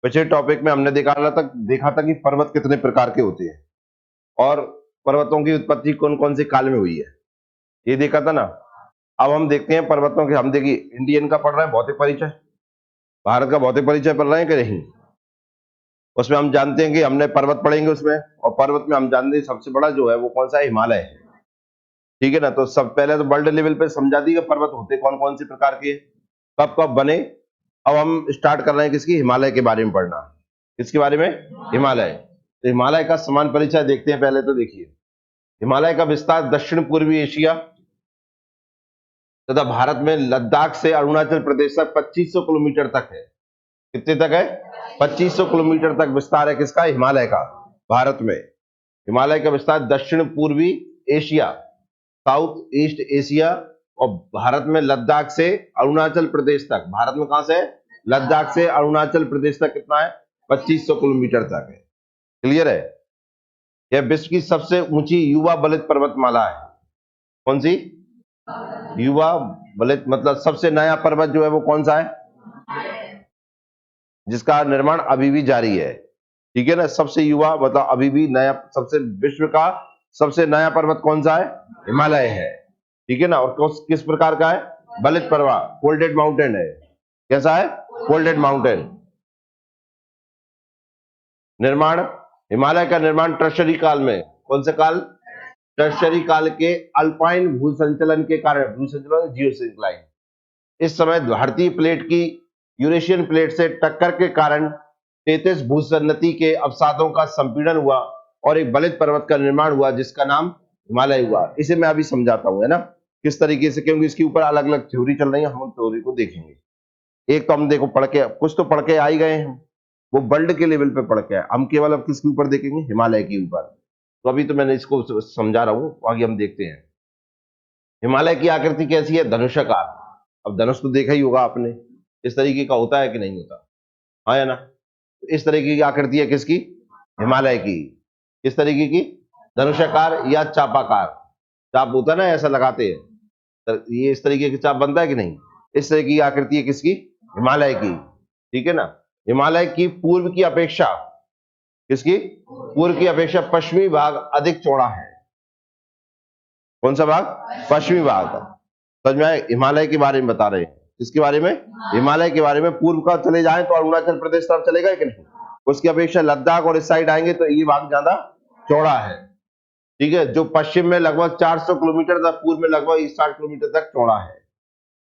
पिछले टॉपिक में हमने देखा था कि पर्वत कितने प्रकार के होते हैं और पर्वतों की उत्पत्ति कौन कौन से काल में हुई है, ये देखा था ना। अब हम देखते हैं पर्वतों के, हम देखिए इंडियन का पढ़ रहे हैं भौतिक परिचय, भारत का भौतिक परिचय पढ़ रहे हैं कि नहीं। उसमें हम जानते हैं कि हमने पर्वत पढ़ेंगे उसमें, और पर्वत में हम जानते हैं सबसे बड़ा जो है वो कौन सा है, हिमालय है। ठीक है ना। तो सब पहले तो वर्ल्ड लेवल पे समझा दी कि पर्वत होते कौन कौन से प्रकार के, कब कब बने। अब हम स्टार्ट कर रहे हैं किसकी, हिमालय के बारे में पढ़ना। किसके बारे में, हिमालय। तो हिमालय का समान परिचय देखते हैं। पहले तो देखिए हिमालय का विस्तार दक्षिण पूर्वी एशिया तथा भारत में लद्दाख से अरुणाचल प्रदेश तक 2500 किलोमीटर तक है। कितने तक है, 2500 किलोमीटर तक विस्तार है किसका, हिमालय का, भारत में। हिमालय का विस्तार दक्षिण पूर्वी एशिया, साउथ ईस्ट एशिया, और भारत में लद्दाख से अरुणाचल प्रदेश तक। भारत में कहां से, लद्दाख से अरुणाचल प्रदेश तक कितना है, 2500 किलोमीटर तक है। क्लियर है। यह विश्व की सबसे ऊंची युवा बलित पर्वतमाला है। कौन सी, युवा बलित, मतलब सबसे नया पर्वत जो है वो कौन सा है, जिसका निर्माण अभी भी जारी है। ठीक है ना। सबसे युवा मतलब अभी भी नया, सबसे विश्व का सबसे नया पर्वत कौन सा है, हिमालय है। ठीक है ना। और किस प्रकार का है, बलित पर्वत, फोल्डेड माउंटेन है। कैसा है, फोल्डेड माउंटेन। निर्माण, हिमालय का निर्माण टर्शरी काल में, कौन से काल, टर्शरी काल के अल्पाइन भूसंचलन के कारण, भूसंचलन जियोसिंक्लाइन, इस समय भारतीय प्लेट की यूरेशियन प्लेट से टक्कर के कारण 33 भूसन्नति के अवसादों का संपीड़न हुआ और एक बलित पर्वत का निर्माण हुआ जिसका नाम हिमालय हुआ। इसे मैं अभी समझाता हूं, है ना, किस तरीके से, क्योंकि इसके ऊपर अलग अलग थ्योरी चल रही है, हम थ्योरी को देखेंगे। एक तो हम देखो पढ़ के, कुछ तो पढ़ के आ ही गए हैं, वो वर्ल्ड के लेवल पे पढ़ के आए, हम केवल अब किसके ऊपर देखेंगे, हिमालय के ऊपर। तो अभी तो मैंने इसको समझा रहा हूं, आगे हम देखते हैं। हिमालय की आकृति कैसी है, धनुषाकार। अब धनुष तो देखा ही होगा आपने, इस तरीके का होता है कि नहीं होता, हाँ या ना। इस तरीके की आकृति है किसकी, हिमालय की। किस तरीके की, धनुषाकार या चापाकार। चाप होता है ना, ऐसा लगाते हैं, तो ये इस तरीके की चाप बनता है कि नहीं। इस तरह की आकृति है किसकी, हिमालय की। ठीक है ना। हिमालय की पूर्व की अपेक्षा, किसकी, पूर्व की अपेक्षा पश्चिमी भाग अधिक चौड़ा है। कौन सा भाग, पश्चिमी भाग। समझ में आए, हिमालय के बारे में बता रहे हैं। किसके बारे में, हिमालय के बारे में। पूर्व का चले जाए तो अरुणाचल प्रदेश तरफ चलेगा कि नहीं, उसकी अपेक्षा लद्दाख और इस साइड आएंगे तो ये भाग ज्यादा चौड़ा है। ठीक है। जो पश्चिम में लगभग 400 किलोमीटर तक, पूर्व में लगभग 60 किलोमीटर तक चौड़ा है।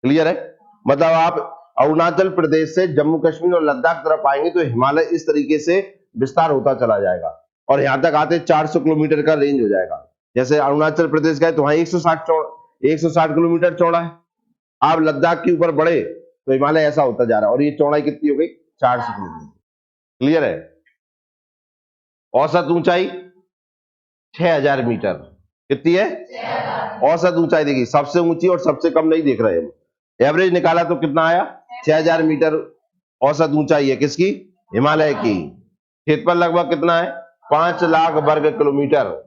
क्लियर है। मतलब आप अरुणाचल प्रदेश से जम्मू कश्मीर और लद्दाख तरफ आएंगे तो हिमालय इस तरीके से विस्तार होता चला जाएगा और यहां तक आते 400 किलोमीटर का रेंज हो जाएगा। जैसे अरुणाचल प्रदेश गए तो वहां 160 किलोमीटर चौड़ा है। आप लद्दाख के ऊपर बढ़े तो हिमालय ऐसा होता जा रहा है, और ये चौड़ाई कितनी हो गई, 400 किलोमीटर। क्लियर है। औसत ऊंचाई 6000 मीटर। कितनी है, औसत ऊंचाई देखिए, सबसे ऊंची और सबसे कम नहीं देख रहे हम। एवरेज निकाला तो कितना आया, 6000 मीटर औसत ऊंचाई है किसकी, हिमालय की। क्षेत्रफल लगभग कितना है, 5 लाख वर्ग किलोमीटर।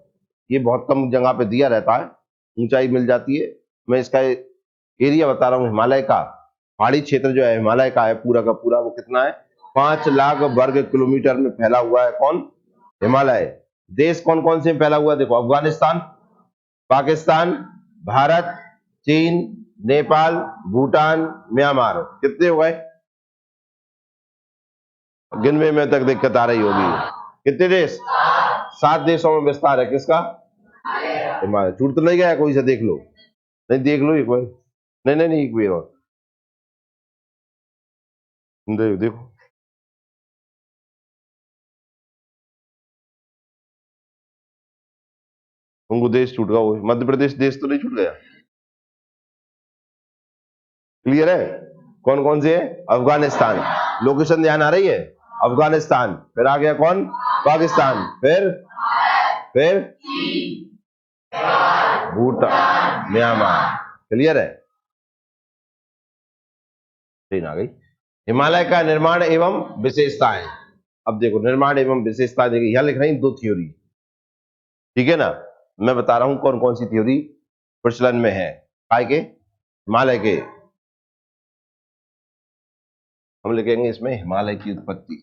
ये बहुत कम जगह पे दिया रहता है, ऊंचाई मिल जाती है। मैं इसका एरिया बता रहा हूँ हिमालय का। पहाड़ी क्षेत्र जो है हिमालय का है पूरा का पूरा, वो कितना है, 5 लाख वर्ग किलोमीटर में फैला हुआ है। कौन, हिमालय। देश कौन कौन से फैला हुआ है, देखो, अफगानिस्तान, पाकिस्तान, भारत, चीन, नेपाल, भूटान, म्यांमार। कितने हो गए, गिनवे में तक दिक्कत आ रही होगी। कितने देश, 7 देशों में विस्तार है किसका, हिमालय। छूट तो नहीं गया कोई से, देख लो, नहीं देख लो एक बार, नहीं नहीं नहीं एक बार और देखो। तुमको देश छूट गया, वो मध्य प्रदेश देश तो नहीं छूट गया। क्लियर है। कौन कौन से है, अफगानिस्तान, लोकेशन ध्यान आ रही है, अफगानिस्तान, फिर आ गया कौन, पाकिस्तान, फिर भूटान, म्यांमार। क्लियर है, ट्रेन आ गई। हिमालय का निर्माण एवं विशेषताएं। अब देखो निर्माण एवं विशेषताएं, देखिए यहां लिख रही 2 थ्योरी। ठीक है ना। मैं बता रहा हूं कौन कौन सी थ्योरी प्रचलन में है, काय के, हिमालय के। हम लिखेंगे इसमें हिमालय की उत्पत्ति।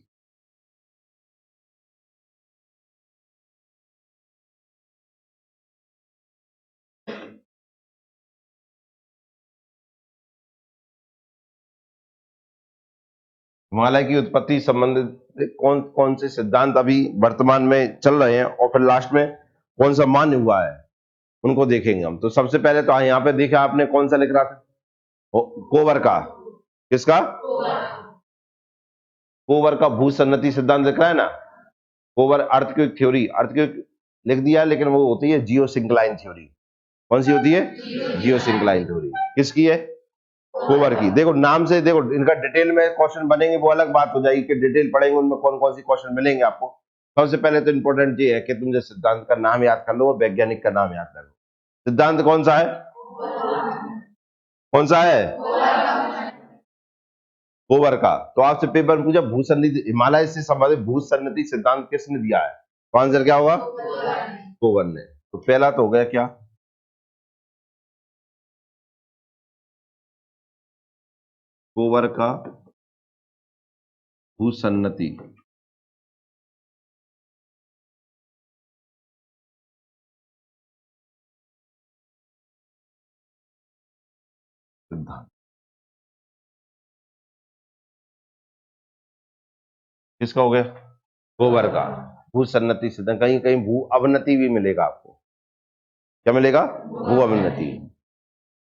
हिमालय की उत्पत्ति संबंधित कौन कौन से सिद्धांत अभी वर्तमान में चल रहे हैं और फिर लास्ट में कौन सा मान्य हुआ है उनको देखेंगे हम। तो सबसे पहले तो यहाँ पे देखा आपने कौन सा लिख रहा था, कोवर का, किसका, कोवर का भूसन्नति सिद्धांत लिख रहा है ना। कोवर अर्थक्वेक थ्योरी, अर्थक्वेक लिख दिया, लेकिन वो होती है जियोसिंक्लाइन थ्योरी। कौन सी होती है? Geosyncline theory. किसकी है? कोवर की। देखो नाम से, देखो इनका डिटेल में क्वेश्चन बनेंगे, वो अलग बात हो जाएगी कि डिटेल पढ़ेंगे उनमें कौन कौन सी क्वेश्चन मिलेंगे आपको। सबसे पहले तो इंपॉर्टेंट ये है कि तुम जो सिद्धांत का नाम याद कर लो और वैज्ञानिक का नाम याद कर लो। सिद्धांत कौन सा है? कौन सा है? कोवर का। तो आपसे पेपर में पूछा भूसन्निधि, हिमालय से संबंधित भूसन्निधि सिद्धांत किसने दिया है, तो आंसर क्या होगा? कोवर ने। तो पहला तो हो गया क्या, कोवर का भूसन्नति सिद्धांत किसका हो गया? कोवर का भूसन्नति सिद्धांत। कहीं कहीं भू अवनति भी मिलेगा आपको। क्या मिलेगा? भू अवनति।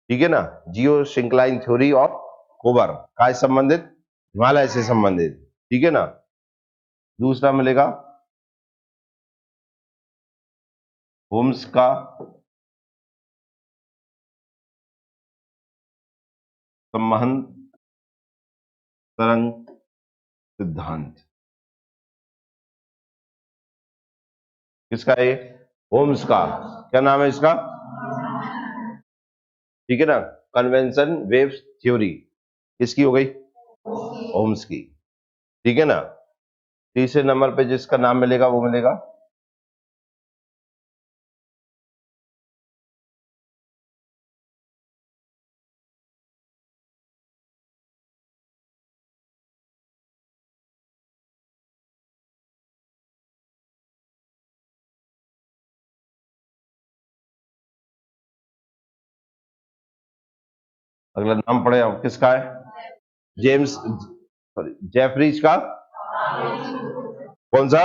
ठीक है ना। जियो सिंक्लाइन थ्योरी ऑफ कोवर का संबंधित, हिमालय से संबंधित। ठीक है ना। दूसरा मिलेगा होम्स का संवहन तरंग सिद्धांत। किसका है? होम्स का। क्या नाम है इसका? ठीक है ना। कन्वेंशन वेव थ्योरी किसकी हो गई? होम्स की। ठीक है ना। तीसरे नंबर पे जिसका नाम मिलेगा वो मिलेगा अगला नाम पड़े अब किसका है? जेम्स, सॉरी, जेफरीज का कौन सा?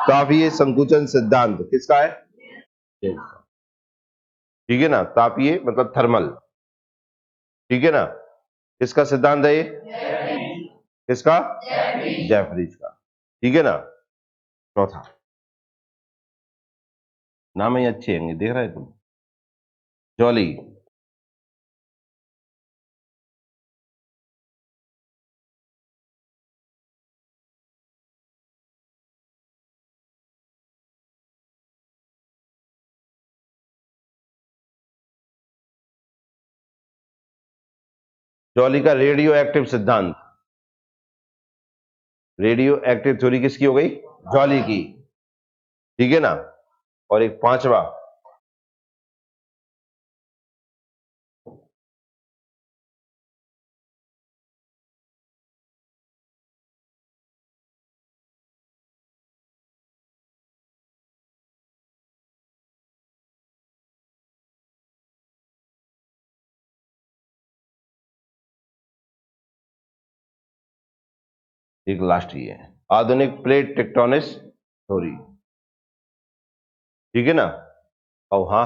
तापीय संकुचन सिद्धांत। किसका है? जेम्स का। ठीक है ना। तापीय मतलब थर्मल। ठीक है ना। किसका सिद्धांत है ये? किसका? जेफरीज का। ठीक है ना। चौथा, नाम ही अच्छे होंगे, देख रहे तुम। जॉली। जॉली का रेडियो एक्टिव सिद्धांत। रेडियो एक्टिव थ्योरी किसकी हो गई? जॉली की। ठीक है ना। और एक पांचवा, एक लास्ट ही है, आधुनिक प्लेट टेक्टोनिक्स थ्योरी। ठीक है ना। और हाँ,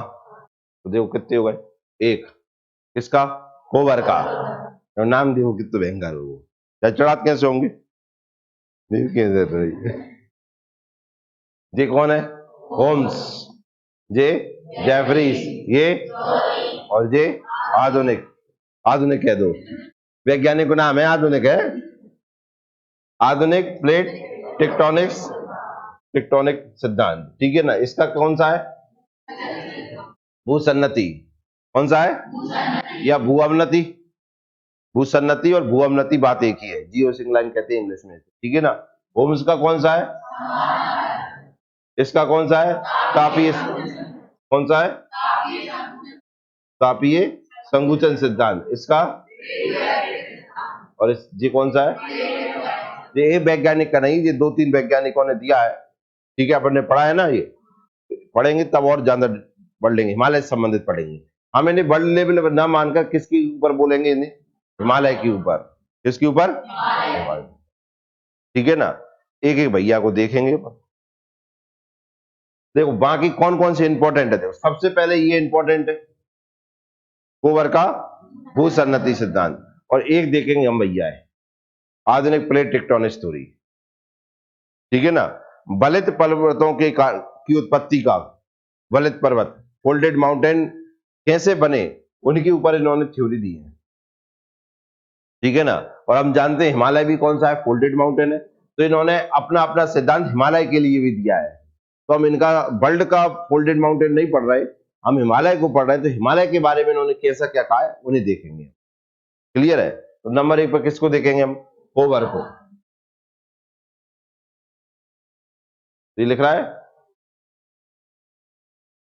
तो देखो कितने हो गए? एक। किसका? कोवर का। और नाम देखो कितने भयंकर हो, क्या चढ़ात कैसे होंगे? ये कौन है? होम्स। ये जेफरीज। ये और ये आधुनिक। आधुनिक कह दो, वैज्ञानिक का नाम है आधुनिक है। आधुनिक प्लेट टेक्टोनिक्स, टेक्टोनिक सिद्धांत। ठीक है ना। इसका कौन सा है? भूसन्नति। कौन सा है? या भू अवनति? भूसन्नति और भू अवनति बात एक ही है, जियो सिंक्लाइन कहते हैं इंग्लिश में। ठीक है ना। होम्स का कौन सा है? इसका कौन सा है? तापीय। कौन सा है? तापीय संकुचन सिद्धांत। इसका और ये कौन सा है? ये वैज्ञानिक का नहीं, ये दो तीन वैज्ञानिकों ने दिया है। ठीक है, अपन ने पढ़ा है ना। ये पढ़ेंगे तब और ज्यादा पढ़ लेंगे, हिमालय से संबंधित पढ़ेंगे। हम इन्हें वर्ल्ड लेवल पर ना मानकर किसके ऊपर बोलेंगे इन्हें? हिमालय के ऊपर। किसके ऊपर? ठीक है ना, एक एक भैया को देखेंगे। देखो बाकी कौन कौन से इंपॉर्टेंट है, देखो सबसे पहले ये इंपॉर्टेंट है कोवर का भूसन्नति सिद्धांत, और एक देखेंगे हम भैया है आधुनिक प्लेट टेक्टोनिक थ्योरी। ठीक है ना, बलित पर्वतों की उत्पत्ति का, बलित पर्वत फोल्डेड माउंटेन कैसे बने, उनके ऊपर इन्होंने थ्योरी दी है। ठीक है ना, और हम जानते हैं हिमालय भी कौन सा है, फोल्डेड माउंटेन है, तो इन्होंने अपना अपना सिद्धांत हिमालय के लिए भी दिया है। तो हम इनका वर्ल्ड का फोल्डेड माउंटेन नहीं पढ़ रहे, हम हिमालय को पढ़ रहे हैं, तो हिमालय के बारे में इन्होंने कैसा क्या कहा है उन्हें देखेंगे। क्लियर है, तो नंबर 1 पर किसको देखेंगे हम, कोवर को। ये लिख रहा है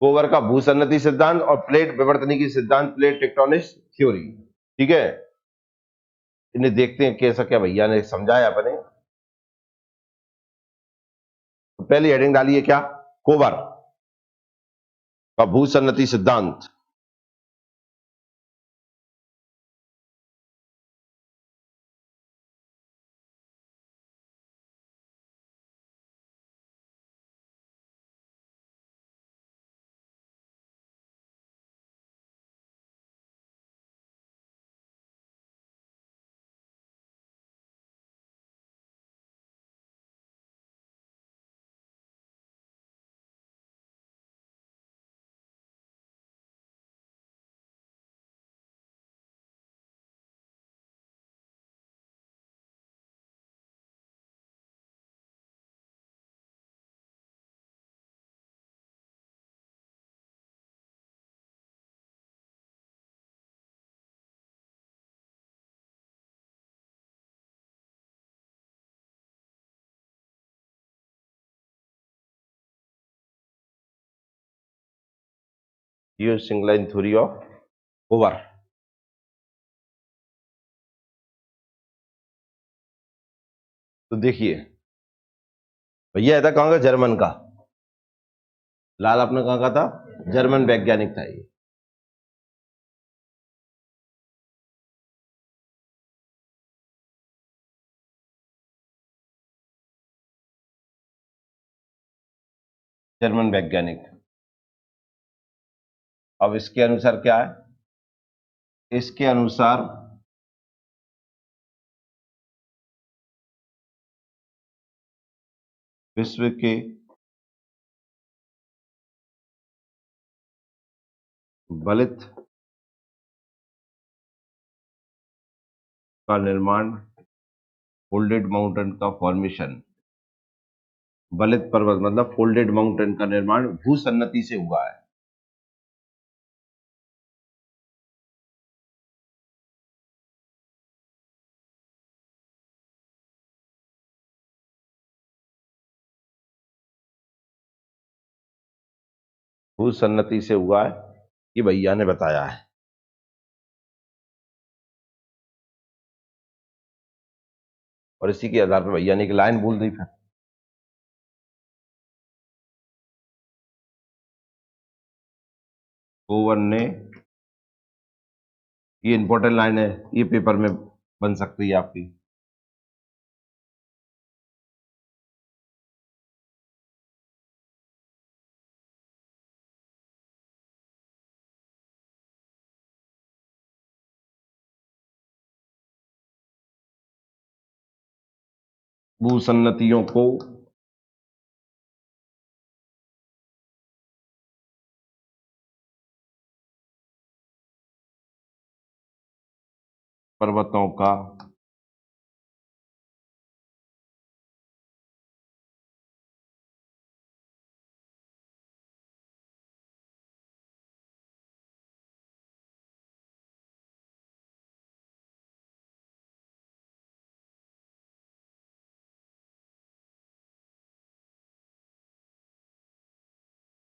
कोवर का भूसन्नति सिद्धांत और प्लेट विवर्तनिकी सिद्धांत, प्लेट टेक्टोनिक्स थ्योरी। ठीक है, इन्हें देखते हैं कैसा क्या भैया ने समझाया अपने। तो पहली हेडिंग डालिए क्या, कोवर का भूसन्नति सिद्धांत। ये सिंगलाइन थ्योरी ऑफ कोवर। तो देखिए भैया था कहां का, जर्मन का, लाल अपने कहां का था, जर्मन वैज्ञानिक था ये। जर्मन वैज्ञानिक। अब इसके अनुसार क्या है, इसके अनुसार विश्व के बलित का निर्माण, फोल्डेड माउंटेन का फॉर्मेशन, बलित पर्वत मतलब फोल्डेड माउंटेन का निर्माण भूसन्नति से हुआ है। भूसन्नति से हुआ है, ये भैया ने बताया है। और इसी के आधार पर भैया ने एक लाइन बोल दी फिर, कोवर ने, ये इंपॉर्टेंट लाइन है, ये पेपर में बन सकती है आपकी। भूसन्नतियों को पर्वतों का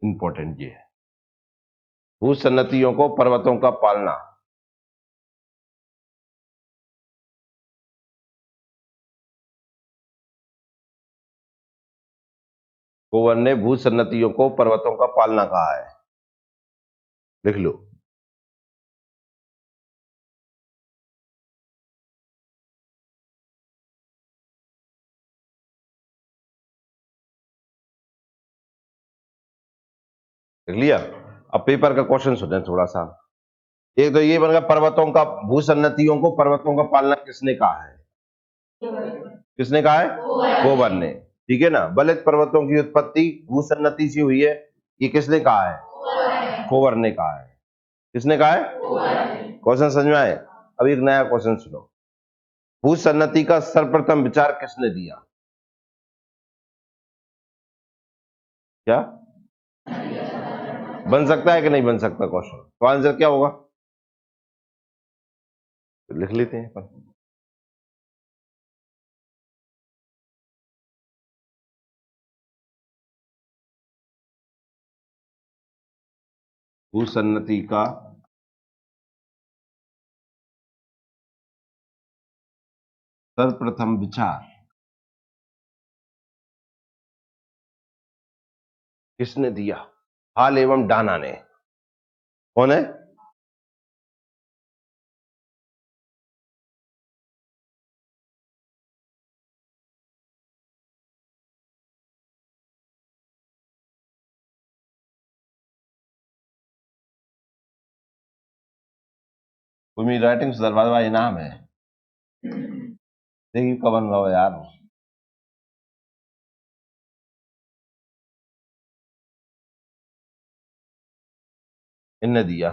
इंपॉर्टेंट ये है, भूसन्नतियों को पर्वतों का पालना। कोवर ने भूसन्नतियों को पर्वतों का पालना कहा है, लिख लो। देख लिया। अब पेपर का क्वेश्चन सुने थोड़ा सा। एक तो ये बन गया, पर्वतों का भूसन्नतियों को पर्वतों का पालना किसने कहा है? किसने कहा है? कोबर ने। ठीक है ना। बलित पर्वतों की उत्पत्ति भूसन्नति से हुई है, ये किसने कहा है? कोबर ने कहा है। किसने कहा है? क्वेश्चन समझ में आए? अब एक नया क्वेश्चन सुनो। भूसन्नति का सर्वप्रथम विचार किसने दिया? क्या बन सकता है कि नहीं बन सकता क्वेश्चन? तो आंसर क्या होगा? तो लिख लेते हैं अपन। भूसन्नति का सर्वप्रथम विचार किसने दिया? हाल एवं डाना ने। कौन है? कोई मेरी राइटिंग सुधरवा दो, इनाम है। देखिए कब बन रहा हो यार। इनने दिया।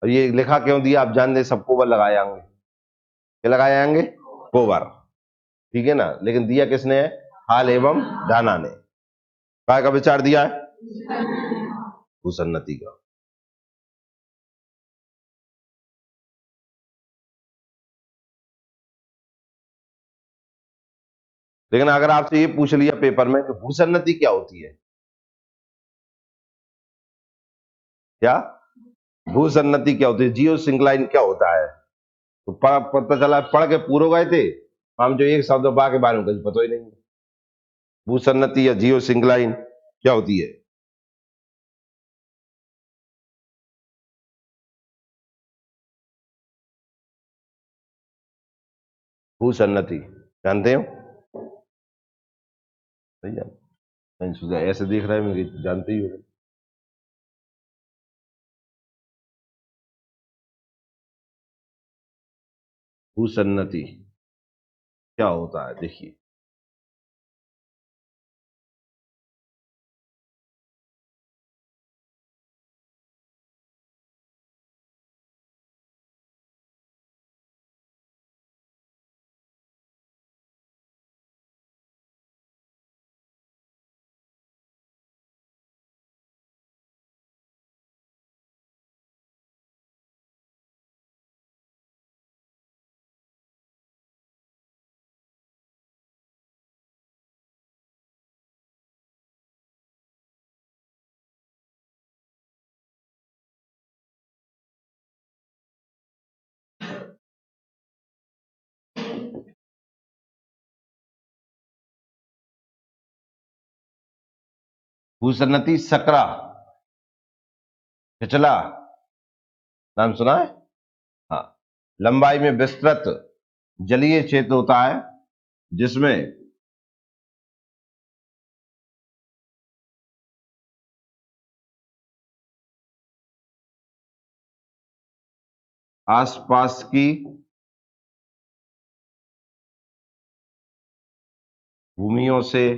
और ये लिखा क्यों दिया आप जान दे, सबको वो लगाए आएंगे। क्या लगाए आएंगे? कोबर। ठीक है ना। लेकिन दिया किसने है? हाल एवं डाना ने। काय का विचार दिया है? भूसन्नति का। लेकिन अगर आपसे ये पूछ लिया पेपर में कि भूसन्नति क्या होती है? क्या भूसन्नति क्या होती है, जियो सिंक्लाइन क्या होता है? तो पता चला पढ़ के पूरे गए थे, हम जो एक शब्द बा के बारे में कुछ पता ही नहीं। भूसन्नति या जियो सिंक्लाइन क्या होती है? भूसन्नति जानते हो? नहीं जानते? मैंने सोचा ऐसे देख रहा है मैं कि जानते ही हो। भूसन्नति क्या होता है देखिए। भूसन्नति सकरा पिछला नाम सुना है? हाँ। लंबाई में विस्तृत जलीय क्षेत्र होता है जिसमें आसपास की भूमियों से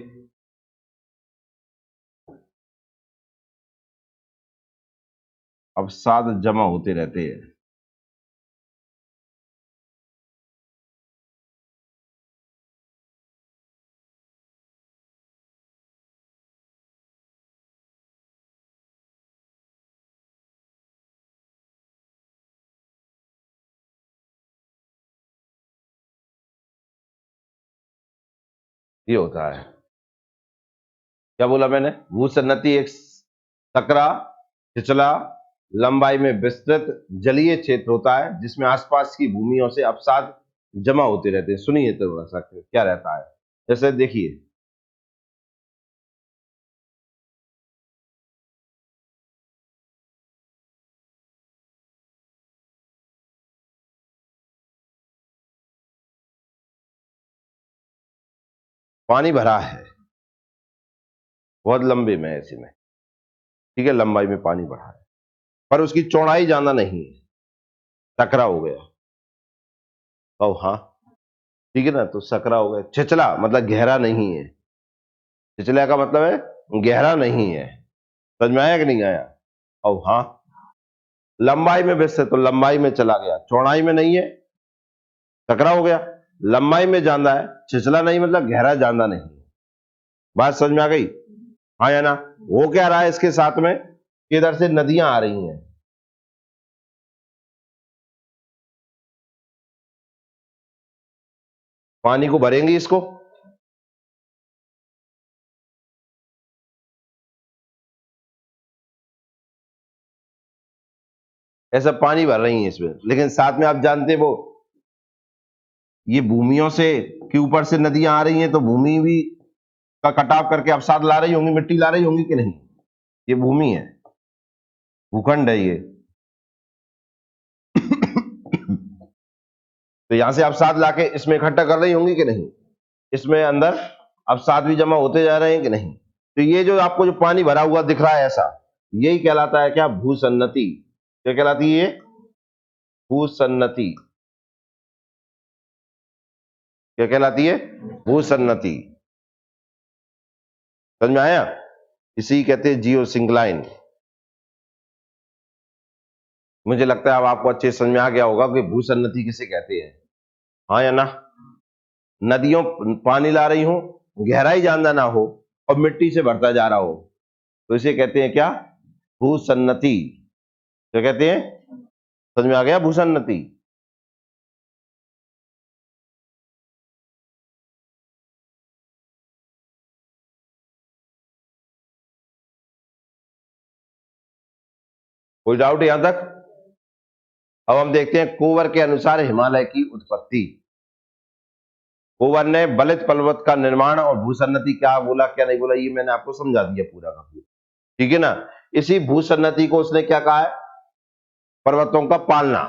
अवसाद जमा होते रहते हैं। ये होता है। क्या बोला मैंने? भूसन्नति एक सकरा छिछला लंबाई में विस्तृत जलीय क्षेत्र होता है जिसमें आसपास की भूमियों से अवसाद जमा होते रहते हैं। सुनिए थोड़ा सा क्या रहता है। जैसे देखिए, पानी भरा है बहुत लंबे में ऐसे में, ठीक है, लंबाई में पानी बढ़ा है, पर उसकी चौड़ाई ज्यादा नहीं है, सकरा हो गया। ओ हाँ, ठीक है ना, तो सकरा हो गया। छिछला मतलब गहरा नहीं है, छिछला का मतलब है गहरा नहीं है। समझ में आया कि नहीं आया? ओ हाँ, लंबाई में व्यस्त है तो लंबाई में चला गया, चौड़ाई में नहीं है, सकरा हो गया। लंबाई में ज्यादा है, छिछला नहीं मतलब गहरा ज्यादा नहीं है। बात समझ में आ गई? हाँ या ना? वो क्या रहा है इसके साथ में कि इधर से नदियां आ रही हैं, पानी को भरेंगी इसको, ऐसा पानी भर रही है इसमें, लेकिन साथ में आप जानते वो ये भूमियों से के ऊपर से नदियां आ रही हैं, तो भूमि भी का कटाव करके अवसाद ला रही होंगी, मिट्टी ला रही होंगी कि नहीं? ये भूमि है, भूखंड है ये। तो यहां से अवसाद लाके इसमें इकट्ठा कर रही होंगी कि नहीं? इसमें अंदर अवसाद भी जमा होते जा रहे हैं कि नहीं? तो ये जो आपको जो पानी भरा हुआ दिख रहा है ऐसा, यही कहलाता है क्या? भूसन्नति। क्या कहलाती है? भूसन्नति। क्या कहलाती है? भूसन्नति। समझ में आया? इसी कहते हैं जियोसिंक्लाइन। मुझे लगता है अब आपको अच्छे समझ में आ गया होगा कि भूसन्नति किसे कहते हैं। हाँ या ना? नदियों पानी ला रही हो, गहराई ज्यादा ना हो और मिट्टी से भरता जा रहा हो, तो इसे कहते हैं क्या? भूसन्नति। क्या कहते हैं? समझ में आ गया? भूसन्नति। कोई डाउट यहां तक? अब हम देखते हैं कोवर के अनुसार हिमालय की उत्पत्ति। कोवर ने बलित पर्वत का निर्माण और भूसन्नति क्या बोला क्या नहीं बोला, ये मैंने आपको समझा दिया पूरा का पूरा, ठीक है ना? इसी भूसन्नति को उसने क्या कहा है? पर्वतों का पालना।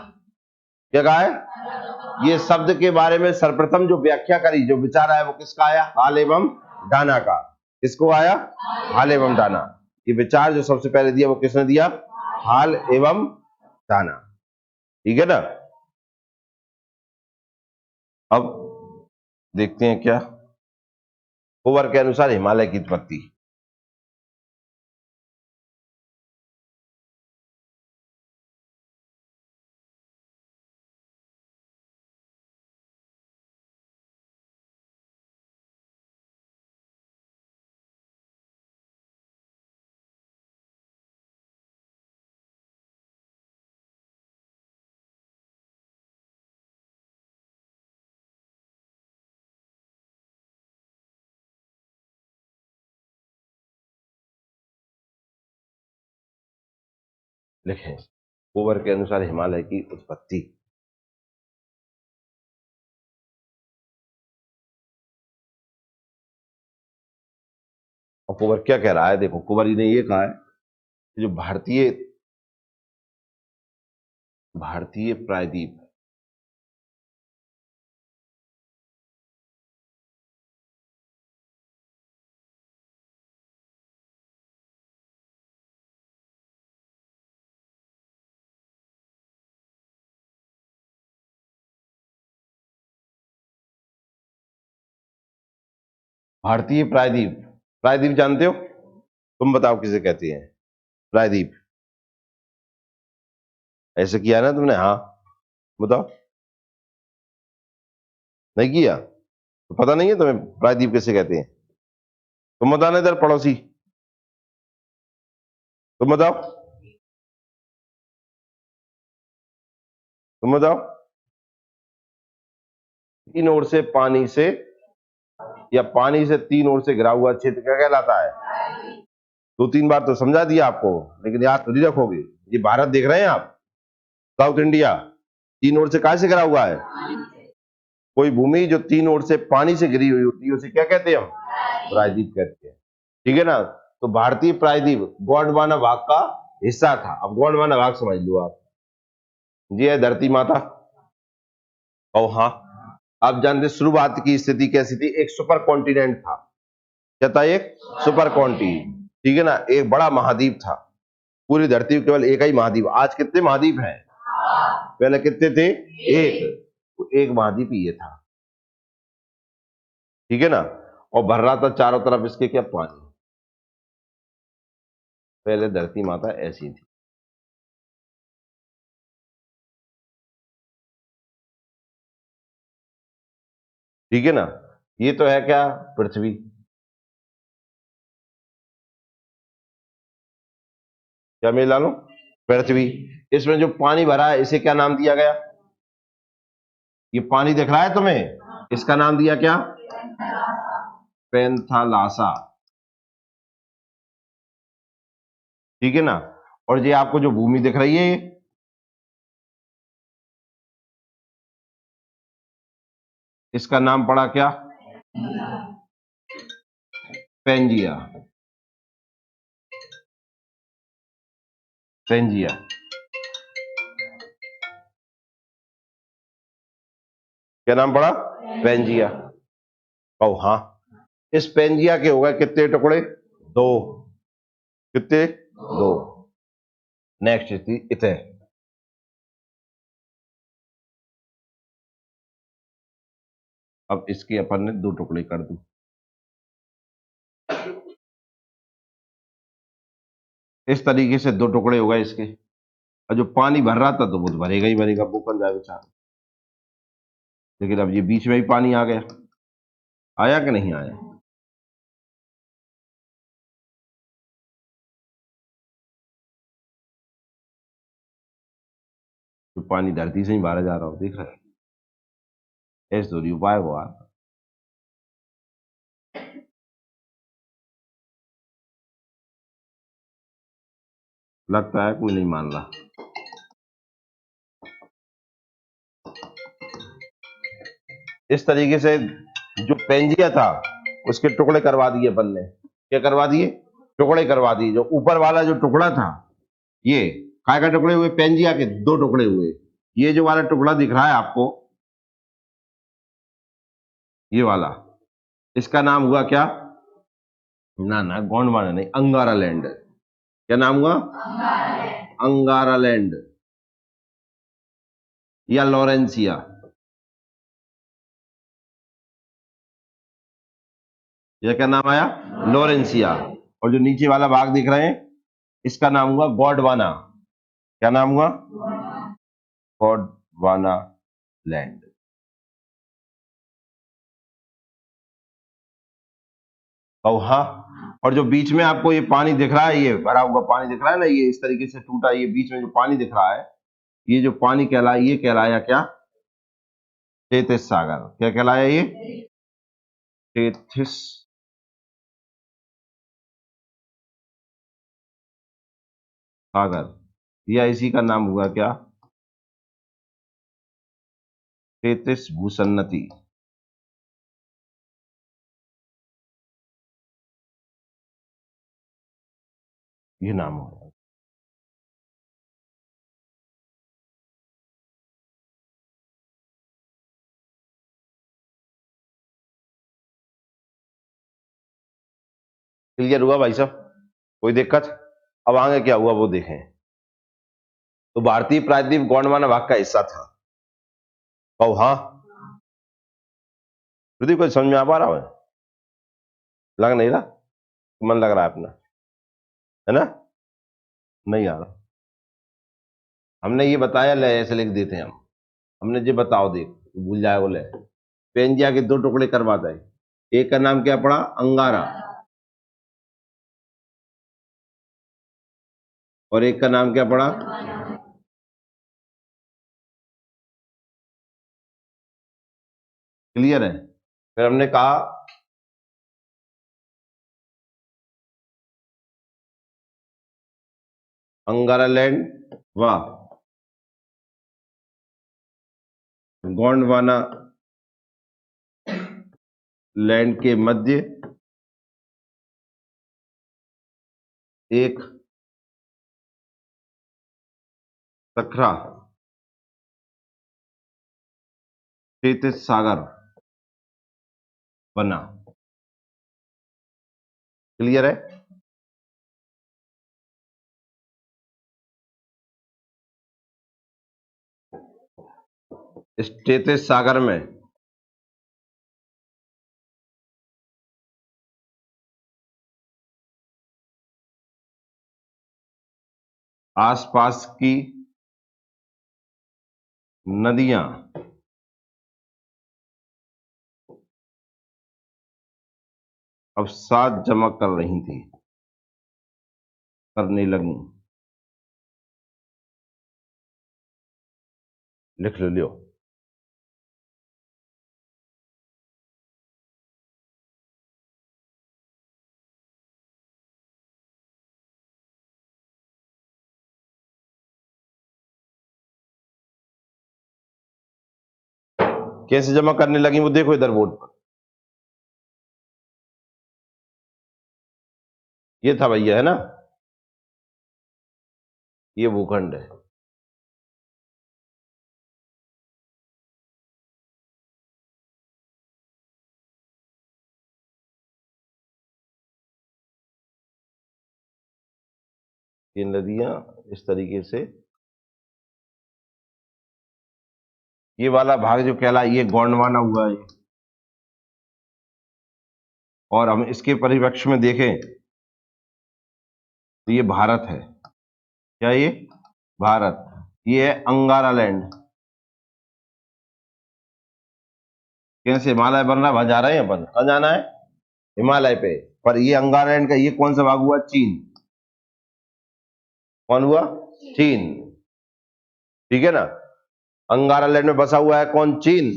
क्या कहा है? ये शब्द के बारे में सर्वप्रथम जो व्याख्या करी, जो विचार आया, वो किसका आया? हाल एवं डाना का। किसको आया? हाल एवं डाना। ये विचार जो सबसे पहले दिया वो किसने दिया? हाल एवं डाना। ठीक है ना? अब देखते हैं क्या कोवर के अनुसार हिमालय की उत्पत्ति। लिखें कोवर के अनुसार हिमालय की उत्पत्ति। और कुंवर क्या कह रहा है? देखो, कुंवर जी ने ये कहा है कि जो भारतीय प्रायद्वीप, भारतीय प्रायद्वीप, प्रायद्वीप जानते हो? तुम बताओ किसे कहते हैं प्रायद्वीप? ऐसे किया ना तुमने? हाँ, बताओ। नहीं किया तो पता नहीं है तुम्हें प्रायद्वीप किसे कहते हैं? तुम बताना इधर पड़ोसी, तुम बताओ, तुम बताओ। तीन ओर से पानी से या पानी से तीन ओर से घिरा हुआ क्षेत्र क्या कहलाता है? दो तीन बार तो समझा दिया आपको, लेकिन याद थोड़ी रखोगे। ये भारत देख रहे हैं आप, साउथ इंडिया, तीन ओर से कहां से घिरा हुआ है? कोई भूमि जो तीन ओर से पानी से घिरी हुई होती है उसे क्या कहते हैं हम? प्रायद्वीप कहते हैं। ठीक है ना? तो भारतीय प्रायद्वीप गोंडवाना भाग का हिस्सा था। अब गोंडवाना भाग समझ लो आप, ये है धरती माता। और हाँ, आप जानते शुरुआत की स्थिति कैसी थी? एक सुपर कॉन्टिनेंट था। क्या था? एक सुपर कॉन्टिनेंट, ठीक है ना? एक बड़ा महाद्वीप था। पूरी धरती में केवल एक ही महाद्वीप। आज कितने महाद्वीप हैं? पहले कितने थे? एक महाद्वीप ये था, ठीक है ना। और भर रहा था चारों तरफ इसके क्या? पानी। पहले धरती माता ऐसी थी। ठीक है ना। ये तो है क्या? पृथ्वी। क्या मिला लो? पृथ्वी। इसमें जो पानी भरा है इसे क्या नाम दिया गया? ये पानी दिख रहा है तुम्हें, इसका नाम दिया क्या? पेंथालासा। ठीक है ना। और ये आपको जो भूमि दिख रही है, इसका नाम पड़ा क्या? पेंजिया। पेंजिया। क्या नाम पड़ा? पेंजिया। ओ हाँ। इस पेंजिया के हो गए कितने टुकड़े? दो। कितने? दो। नेक्स्ट थी इथे। अब इसके अपन ने दो टुकड़े कर दू। इस तरीके से दो टुकड़े हो गए इसके। और जो पानी भर रहा था तो वो तो भरेगा ही भरेगा, वो बन जाए बेचारा। लेकिन अब ये बीच में ही पानी आ गया। आया कि नहीं आया? तो पानी धरती से ही बाहर जा रहा हो, देख रहे हैं? ऐसे थोड़ी उपाय हुआ। लगता है कोई नहीं मान रहा। इस तरीके से जो पेंजिया था उसके टुकड़े करवा दिए अपन ने। क्या करवा दिए? टुकड़े करवा दिए। जो ऊपर वाला जो टुकड़ा था, ये काय का टुकड़े हुए? पेंजिया के दो टुकड़े हुए। ये जो वाला टुकड़ा दिख रहा है आपको, ये वाला, इसका नाम हुआ क्या? ना ना, गोंडवाना नहीं, अंगारा लैंड। क्या नाम हुआ? अंगारा लैंड या लॉरेंसिया। यह क्या नाम आया? लॉरेंसिया। और जो नीचे वाला भाग दिख रहे हैं, इसका नाम हुआ गोंडवाना। क्या नाम हुआ? गोंडवाना लैंड। तो हाँ। और जो बीच में आपको ये पानी दिख रहा है, ये भरा हुआ पानी दिख रहा है ना, ये इस तरीके से टूटा, ये बीच में जो पानी दिख रहा है, ये जो पानी कहलाया, ये कहलाया क्या? तेथिस सागर। क्या कहलाया ये? तेथिस सागर। या इसी का नाम हुआ क्या? तेथिस भूसन्नति। ये नाम हुआ। क्लियर हुआ भाई साहब? कोई दिक्कत? अब आगे क्या हुआ वो देखें। तो भारतीय प्रायद्वीप गोंडवाना भाग का हिस्सा था। कहो हाँ। यदि कोई समझ में आ पा रहा है? लग नहीं रहा? मन लग रहा है अपना, है ना? नहीं आ रहा। हमने ये बताया, ले ऐसे लिख देते हैं हम। हमने ये बताओ, देख भूल जाए बोले। पेंजिया के दो टुकड़े करवाता है। एक का नाम क्या पड़ा? अंगारा। और एक का नाम क्या पड़ा? क्लियर है? फिर हमने कहा अंगारा लैंड व गोंडवाना लैंड के मध्य एक सखरा तेथिस सागर बना। क्लियर है? इस टेथिस सागर में आसपास की नदियां अवसाद जमा करने लगी। लिख लियो। कैसे जमा करने लगी वो देखो इधर बोर्ड पर। ये था भैया, है ना, ये भूखंड है। ये नदियां इस तरीके से, ये वाला भाग जो कहला ये गोंडवाना हुआ है, और हम इसके परिप्रेक्ष्य में देखें तो ये भारत है। क्या ये भारत, ये है अंगारा लैंड। कैसे हिमालय बन रहा, वहां जा रहे हैं अपन, कहां जाना है, हिमालय पे। पर ये अंगारा लैंड का ये कौन सा भाग हुआ, चीन। कौन हुआ, चीन, ठीक है ना। अंगारा लैंड में बसा हुआ है कौन, चीन,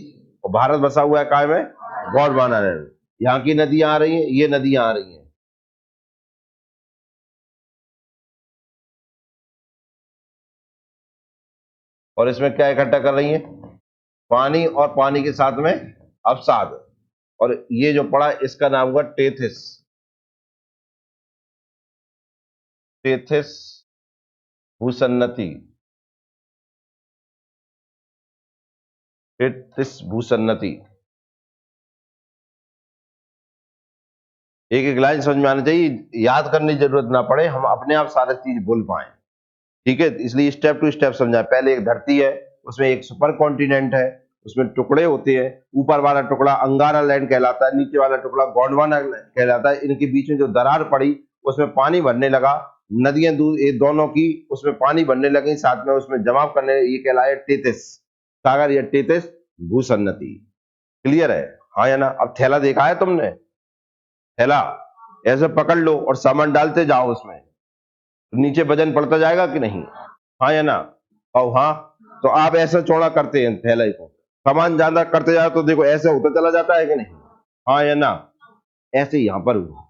और भारत बसा हुआ है काय में, गोंडवाना लैंड। यहाँ की नदियां आ रही हैं, ये नदियां आ रही हैं, और इसमें क्या इकट्ठा कर रही हैं, पानी, और पानी के साथ में अवसाद। और ये जो पड़ा इसका नाम हुआ टेथिस, टेथिस भूसन्नति, टेथिस भूसन्नति। एक एक लाइन समझ में आना चाहिए, याद करने की जरूरत ना पड़े, हम अपने आप सारी चीज बोल पाए, ठीक है। इसलिए स्टेप टू स्टेप समझाए। पहले एक धरती है, उसमें एक सुपर कॉन्टिनेंट है, उसमें टुकड़े होते हैं। ऊपर वाला टुकड़ा अंगारा लैंड कहलाता है, नीचे वाला टुकड़ा गोंडवाना कहलाता है। इनके बीच में जो दरार पड़ी उसमें पानी भरने लगा, नदियां ये दोनों की उसमें पानी भरने लगी, साथ में उसमें जमाव करने, ये कहलाए टेथिस सागर या टेथिस भूसन्नति। क्लियर है, हाँ या ना। अब थैला देखा है तुमने, थैला ऐसे पकड़ लो और सामान डालते जाओ उसमें, तो नीचे वजन पड़ता जाएगा कि नहीं, हाँ या ना। और हाँ, तो आप ऐसा चौड़ा करते हैं थैले को, सामान ज्यादा करते जाओ तो देखो ऐसे होता चला जाता है कि नहीं, हाँ या ना। ऐसे यहां पर हुआ,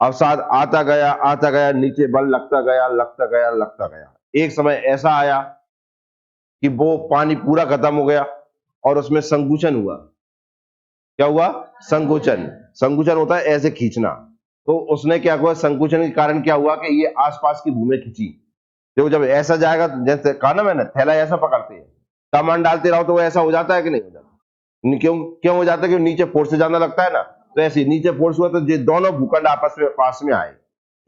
अवसाद आता गया, नीचे बल लगता गया, लगता गया, लगता गया। एक समय ऐसा आया कि वो पानी पूरा खत्म हो गया और उसमें संकुचन हुआ। क्या हुआ, संकुचन। संकुचन होता है ऐसे खींचना। तो उसने क्या हुआ, संकुचन के कारण क्या हुआ कि ये आसपास की भूमि खींची। देखो जब ऐसा जाएगा, जैसे कहा ना मैंने, थैला ऐसा पकड़ते हैं, सामान डालते रहो तो वो ऐसा हो जाता है कि नहीं हो जाता। क्यों क्यों हो जाता है, क्योंकि नीचे फोर्स ज्यादा लगता है ना। तो ऐसे नीचे फोर्स हुआ तो ये दोनों भूखंड आपस में पास में आए,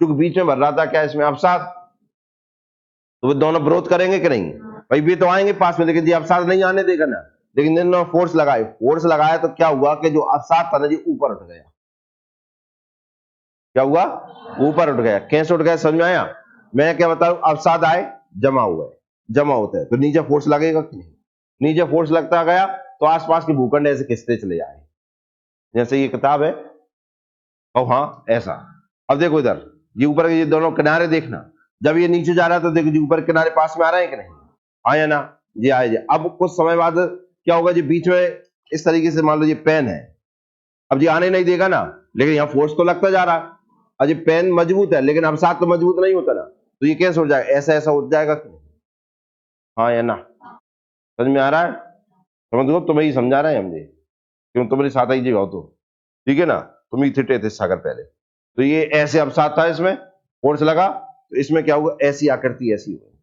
क्योंकि बीच में भर रहा था क्या इसमें अवसाद, तो वो दोनों विरोध करेंगे कि नहीं, भाई भी तो आएंगे पास में, लेकिन ये अवसाद नहीं आने देगा ना। लेकिन इन्होंने फोर्स लगाया तो क्या हुआ कि जो अवसाद था ना जी ऊपर उठ गया। क्या हुआ, ऊपर उठ गया। कैसे उठ गया, समझ में आया। मैं क्या बता रहा हूं, अवसाद आए, जमा हुए, जमा होते हैं तो नीचे फोर्स लगेगा कि नहीं, नीचे फोर्स लगता गया तो आसपास के भूखंड ऐसे खिंचते चले आए, जैसे ये किताब है। और हाँ ऐसा, अब देखो इधर ये ऊपर के ये दोनों किनारे देखना, जब ये नीचे जा रहा है तो देखो जी ऊपर किनारे पास में आ रहे हैं कि नहीं, हाँ या ना, ये आए जी। अब कुछ समय बाद क्या होगा जी, बीच में इस तरीके से मान लो ये पेन है, अब ये आने नहीं देगा ना, लेकिन यहाँ फोर्स तो लगता जा रहा है। अजय पेन मजबूत है लेकिन अवसाद तो मजबूत नहीं होता ना, तो ये कैसे हो जाएगा, ऐसा ऐसा हो जाएगा कि नहीं, हाँ या ना। समझ में आ रहा है, समझ लो, तुम्हें ही समझा रहे हैं हम, ये क्यों तुम्हारे साथ ही जगह हो तो, ठीक है ना। तुम ही थे सागर पहले, तो ये ऐसे अवसाद था, इसमें फोर्स लगा तो इसमें क्या हुआ, ऐसी आकृति ऐसी हुई।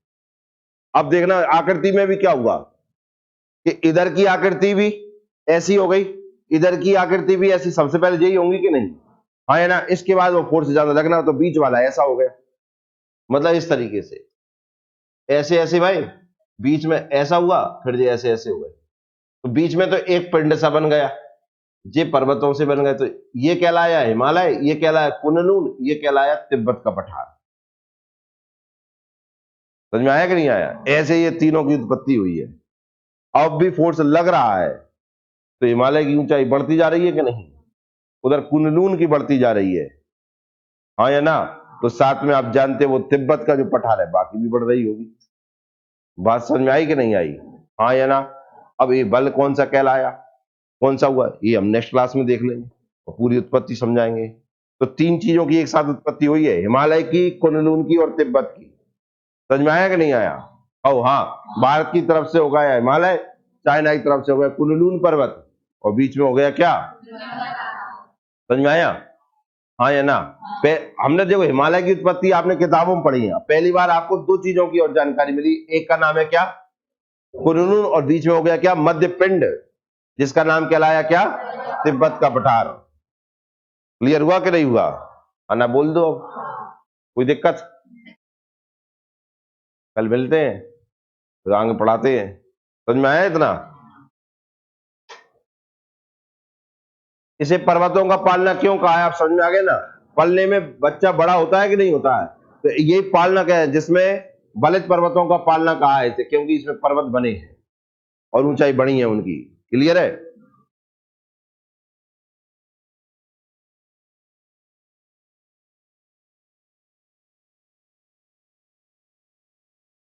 अब देखना आकृति में भी क्या हुआ कि इधर की आकृति भी ऐसी हो गई, इधर की आकृति भी ऐसी, सबसे पहले यही होंगी कि नहीं, हाँ है ना। इसके बाद वो फोर्स ज्यादा लगना तो बीच वाला ऐसा हो गया, मतलब इस तरीके से ऐसे ऐसे भाई बीच में ऐसा हुआ, फिर ये ऐसे ऐसे हुए, तो बीच में तो एक पिंड सा बन गया, ये पर्वतों से बन गए, तो ये कहलाया हिमालय, ये कहलाया कुनलून, ये कहलाया तिब्बत का पठार। समझ में आया कि नहीं आया? ऐसे ये तीनों की उत्पत्ति हुई है। अब भी फोर्स लग रहा है, तो हिमालय की ऊंचाई बढ़ती जा रही है कि नहीं? उधर कुनलून की बढ़ती जा रही है, हाँ या ना? तो साथ में आप जानते हो वो तिब्बत का जो पठार है बाकी भी बढ़ रही होगी। बात समझ में आई कि नहीं आई? हाँ या ना? अब ये बल कौन सा कहलाया, कौन सा हुआ, ये हम नेक्स्ट क्लास में देख लेंगे और पूरी उत्पत्ति समझाएंगे। तो तीन चीजों की एक साथ उत्पत्ति हुई है, हिमालय की, कुनलून की और तिब्बत की। समझ में आया कि नहीं आया? और हाँ, भारत की तरफ से हो गया हिमालय, चाइना की तरफ से हो गया कुनलून पर्वत, और बीच में हो गया क्या? समझ में आया? हाँ या ना? हमने देखो हिमालय की उत्पत्ति आपने किताबों में पढ़ी है, पहली बार आपको दो चीजों की और जानकारी मिली, एक का नाम है क्या? कुनलून, और बीच में हो गया क्या? मध्य पिंड, जिसका नाम कहलाया क्या? तिब्बत का पठार। क्लियर हुआ कि नहीं हुआ? आना बोल दो, अब कोई दिक्कत? कल मिलते हैं, फिर आगे पढ़ाते हैं। समझ में आया इतना? इसे पर्वतों का पालना क्यों कहा है, आप समझ में आ गए ना? पलने में बच्चा बड़ा होता है कि नहीं होता है, तो ये पालना क्या है, जिसमें बलित पर्वतों का पालना कहा है इसे, क्योंकि इसमें पर्वत बने हैं और ऊंचाई बढ़ी है उनकी। क्लियर है?